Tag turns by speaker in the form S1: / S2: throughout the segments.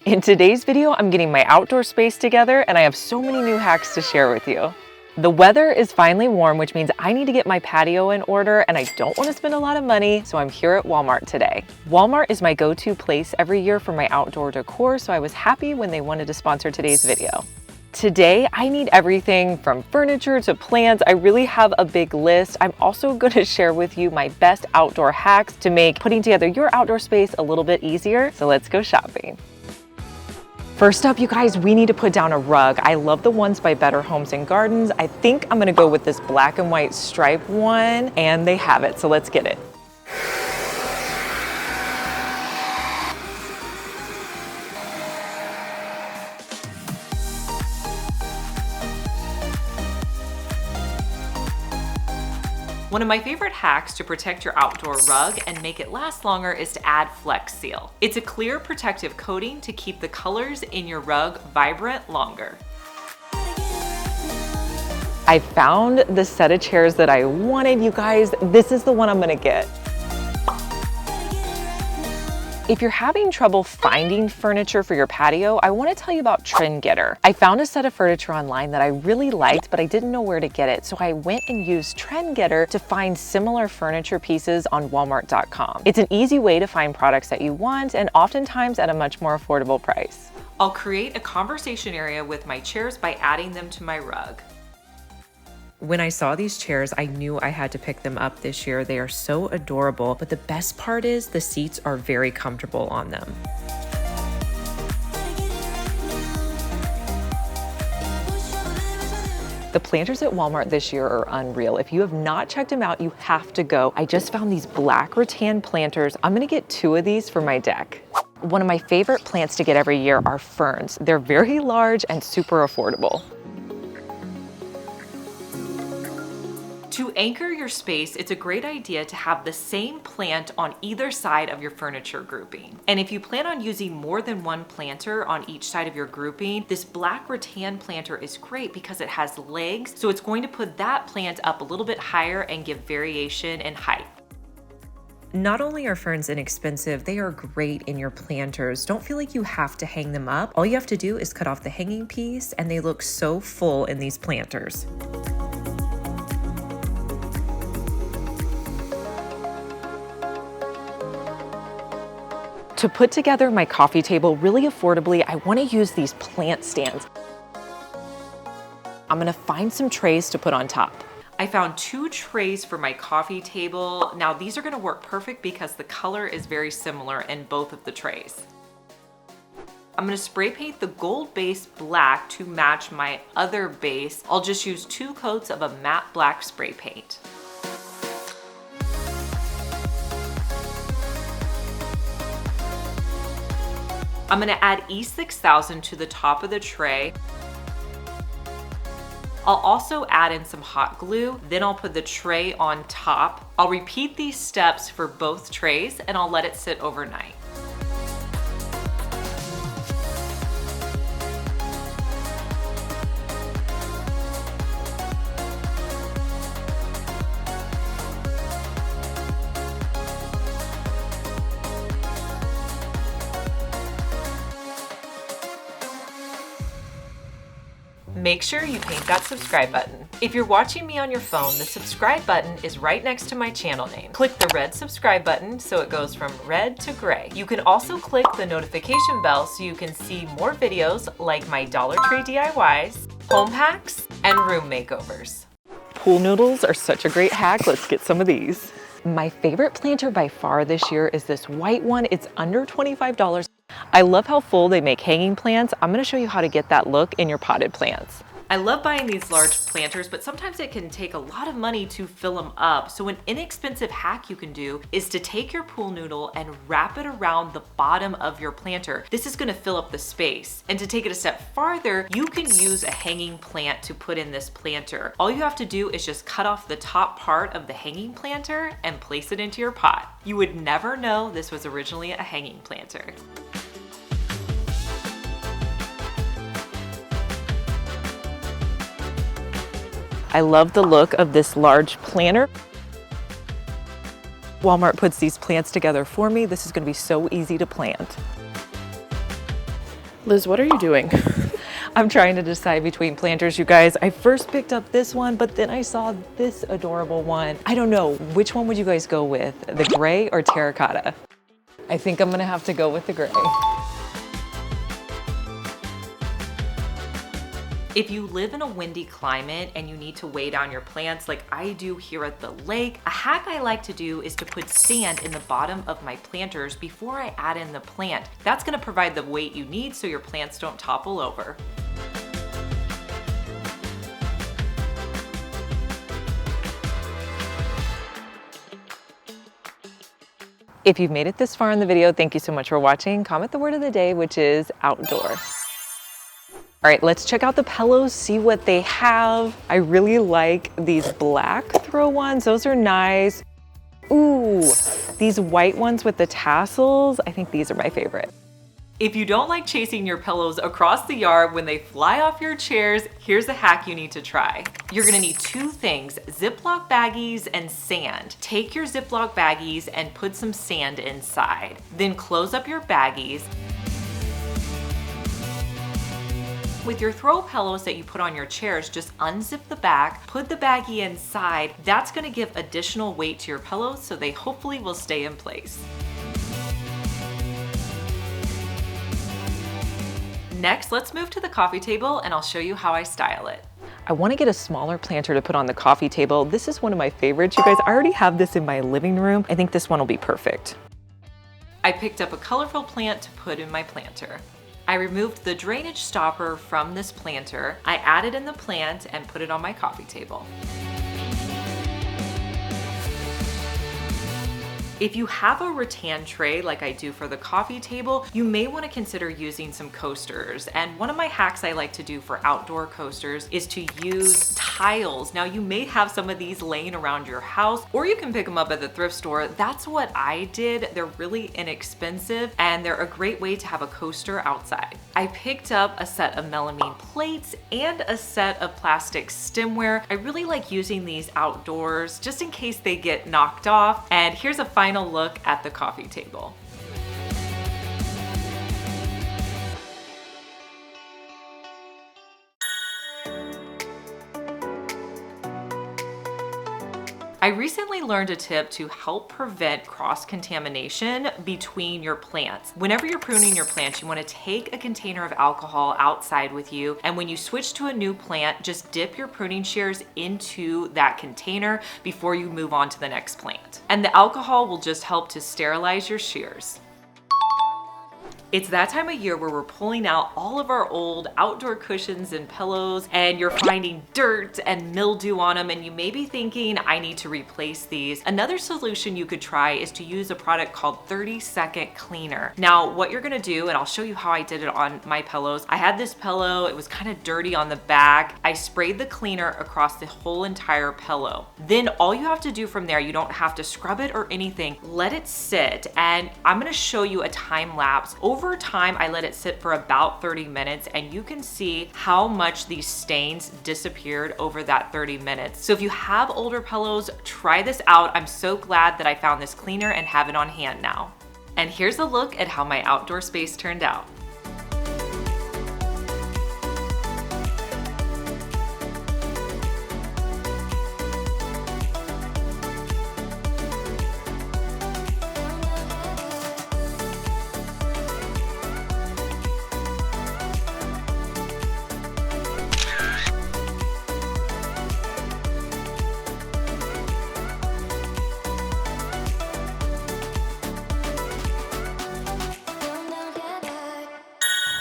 S1: In today's video, I'm getting my outdoor space together and I have so many new hacks to share with you. The weather is finally warm, which means I need to get my patio in order and I don't want to spend a lot of money, so I'm here at Walmart today. Walmart is my go-to place every year for my outdoor decor, so I was happy when they wanted to sponsor today's video. Today, I need everything from furniture to plants. I really have a big list. I'm also going to share with you my best outdoor hacks to make putting together your outdoor space a little bit easier. So let's go shopping. First up, you guys, we need to put down a rug. I love the ones by Better Homes and Gardens. I think I'm gonna go with this black and white stripe one, and they have it, so let's get it. One of my favorite hacks to protect your outdoor rug and make it last longer is to add Flex Seal. It's a clear protective coating to keep the colors in your rug vibrant longer. I found the set of chairs that I wanted, you guys. This is the one I'm gonna get. If you're having trouble finding furniture for your patio, I want to tell you about Trend Getter. I found a set of furniture online that I really liked, but I didn't know where to get it. So I went and used Trend Getter to find similar furniture pieces on Walmart.com. It's an easy way to find products that you want and oftentimes at a much more affordable price. I'll create a conversation area with my chairs by adding them to my rug. When I saw these chairs, I knew I had to pick them up this year. They are so adorable, but the best part is the seats are very comfortable on them. The planters at Walmart this year are unreal. If you have not checked them out, you have to go. I just found these black rattan planters. I'm gonna get 2 of these for my deck. One of my favorite plants to get every year are ferns. They're very large and super affordable. To anchor your space, it's a great idea to have the same plant on either side of your furniture grouping. And if you plan on using more than one planter on each side of your grouping, this black rattan planter is great because it has legs, so it's going to put that plant up a little bit higher and give variation in height. Not only are ferns inexpensive, they are great in your planters. Don't feel like you have to hang them up. All you have to do is cut off the hanging piece, and they look so full in these planters. To put together my coffee table really affordably, I want to use these plant stands. I'm going to find some trays to put on top. I found 2 trays for my coffee table. Now these are going to work perfect because the color is very similar in both of the trays. I'm going to spray paint the gold base black to match my other base. I'll just use 2 coats of a matte black spray paint. I'm gonna add E6000 to the top of the tray. I'll also add in some hot glue, then I'll put the tray on top. I'll repeat these steps for both trays and I'll let it sit overnight. Make sure you paint that subscribe button. If you're watching me on your phone, the subscribe button is right next to my channel name. Click the red subscribe button so it goes from red to gray. You can also click the notification bell so you can see more videos like my Dollar Tree DIYs, home hacks, and room makeovers. Pool noodles are such a great hack. Let's get some of these. My favorite planter by far this year is this white one. It's under $25. I love how full they make hanging plants. I'm gonna show you how to get that look in your potted plants. I love buying these large planters, but sometimes it can take a lot of money to fill them up. So an inexpensive hack you can do is to take your pool noodle and wrap it around the bottom of your planter. This is gonna fill up the space. And to take it a step farther, you can use a hanging plant to put in this planter. All you have to do is just cut off the top part of the hanging planter and place it into your pot. You would never know this was originally a hanging planter. I love the look of this large planter. Walmart puts these plants together for me. This is going to be so easy to plant. Liz, what are you doing? I'm trying to decide between planters, you guys. I first picked up this one, but then I saw this adorable one. I don't know, which one would you guys go with? The gray or terracotta? I think I'm gonna have to go with the gray. If you live in a windy climate and you need to weigh down your plants like I do here at the lake, a hack I like to do is to put sand in the bottom of my planters before I add in the plant. That's gonna provide the weight you need so your plants don't topple over. If you've made it this far in the video, thank you so much for watching. Comment the word of the day, which is outdoor. All right, let's check out the pillows, see what they have. I really like these black throw ones. Those are nice. Ooh, these white ones with the tassels, I think these are my favorite. If you don't like chasing your pillows across the yard when they fly off your chairs, here's a hack you need to try. You're gonna need two things, Ziploc baggies and sand. Take your Ziploc baggies and put some sand inside. Then close up your baggies. With your throw pillows that you put on your chairs, just unzip the back, put the baggie inside. That's gonna give additional weight to your pillows so they hopefully will stay in place. Next, let's move to the coffee table and I'll show you how I style it. I wanna get a smaller planter to put on the coffee table. This is one of my favorites. You guys, I already have this in my living room. I think this one will be perfect. I picked up a colorful plant to put in my planter. I removed the drainage stopper from this planter. I added in the plant and put it on my coffee table. If you have a rattan tray like I do for the coffee table, you may want to consider using some coasters. And one of my hacks I like to do for outdoor coasters is to use tiles. Now you may have some of these laying around your house, or you can pick them up at the thrift store. That's what I did. They're really inexpensive and they're a great way to have a coaster outside. I picked up a set of melamine plates and a set of plastic stemware. I really like using these outdoors just in case they get knocked off. And here's a final look at the coffee table. I recently learned a tip to help prevent cross-contamination between your plants. Whenever you're pruning your plants, you want to take a container of alcohol outside with you, and when you switch to a new plant, just dip your pruning shears into that container before you move on to the next plant. And the alcohol will just help to sterilize your shears. It's that time of year where we're pulling out all of our old outdoor cushions and pillows, and you're finding dirt and mildew on them, and you may be thinking, I need to replace these. Another solution you could try is to use a product called 30-second cleaner. Now, what you're gonna do, and I'll show you how I did it on my pillows. I had this pillow, it was kind of dirty on the back. I sprayed the cleaner across the whole entire pillow. Then all you have to do from there, you don't have to scrub it or anything, let it sit, and I'm gonna show you a time lapse. Over time, I let it sit for about 30 minutes, and you can see how much these stains disappeared over that 30 minutes. So if you have older pillows, try this out. I'm so glad that I found this cleaner and have it on hand now. And here's a look at how my outdoor space turned out.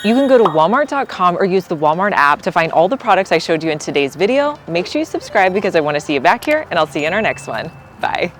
S1: You can go to walmart.com or use the Walmart app to find all the products I showed you in today's video. Make sure you subscribe because I want to see you back here, and I'll see you in our next one. Bye.